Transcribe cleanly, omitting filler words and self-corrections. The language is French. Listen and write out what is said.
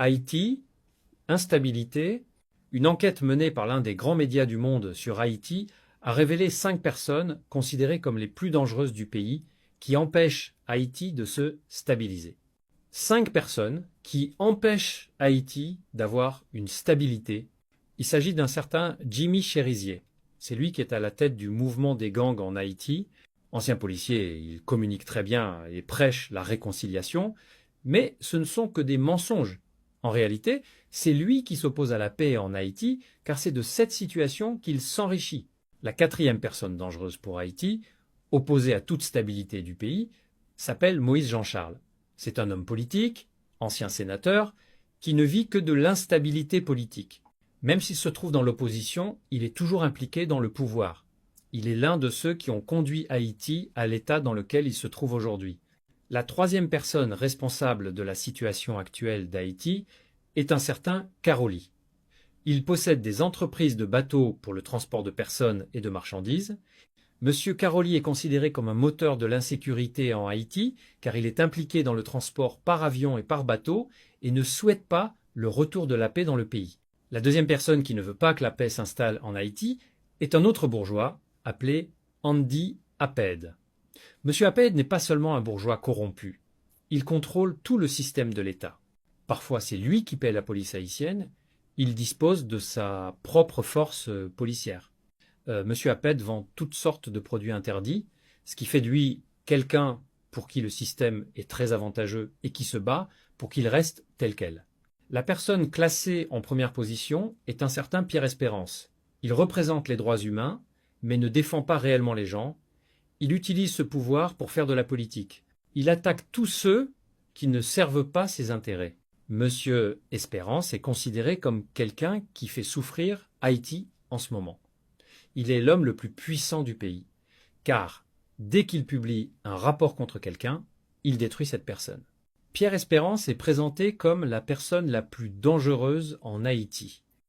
Haïti, instabilité. Une enquête menée par l'un des grands médias du monde sur Haïti a révélé 5 personnes considérées comme les plus dangereuses du pays qui empêchent Haïti de se stabiliser. 5 personnes qui empêchent Haïti d'avoir une stabilité. Il s'agit d'un certain Jimmy Cherizier. C'est lui qui est à la tête du mouvement des gangs en Haïti. Ancien policier, il communique très bien et prêche la réconciliation, mais ce ne sont que des mensonges. En réalité, c'est lui qui s'oppose à la paix en Haïti, car c'est de cette situation qu'il s'enrichit. La 4e personne dangereuse pour Haïti, opposée à toute stabilité du pays, s'appelle Moïse Jean-Charles. C'est un homme politique, ancien sénateur, qui ne vit que de l'instabilité politique. Même s'il se trouve dans l'opposition, il est toujours impliqué dans le pouvoir. Il est l'un de ceux qui ont conduit Haïti à l'état dans lequel il se trouve aujourd'hui. La 3e personne responsable de la situation actuelle d'Haïti est un certain Karoli. Il possède des entreprises de bateaux pour le transport de personnes et de marchandises. Monsieur Karoli est considéré comme un moteur de l'insécurité en Haïti, car il est impliqué dans le transport par avion et par bateau et ne souhaite pas le retour de la paix dans le pays. La 2e personne qui ne veut pas que la paix s'installe en Haïti est un autre bourgeois appelé Andy Apped. Monsieur Apped n'est pas seulement un bourgeois corrompu. Il contrôle tout le système de l'État. Parfois, c'est lui qui paie la police haïtienne. Il dispose de sa propre force policière. Monsieur Apped vend toutes sortes de produits interdits, ce qui fait de lui quelqu'un pour qui le système est très avantageux et qui se bat pour qu'il reste tel quel. La personne classée en première position est un certain Pierre Espérance. Il représente les droits humains, mais ne défend pas réellement les gens. Il utilise ce pouvoir pour faire de la politique. Il attaque tous ceux qui ne servent pas ses intérêts. Monsieur Espérance est considéré comme quelqu'un qui fait souffrir Haïti en ce moment. Il est l'homme le plus puissant du pays, car dès qu'il publie un rapport contre quelqu'un, il détruit cette personne. Pierre Espérance est présenté comme la personne la plus dangereuse en Haïti.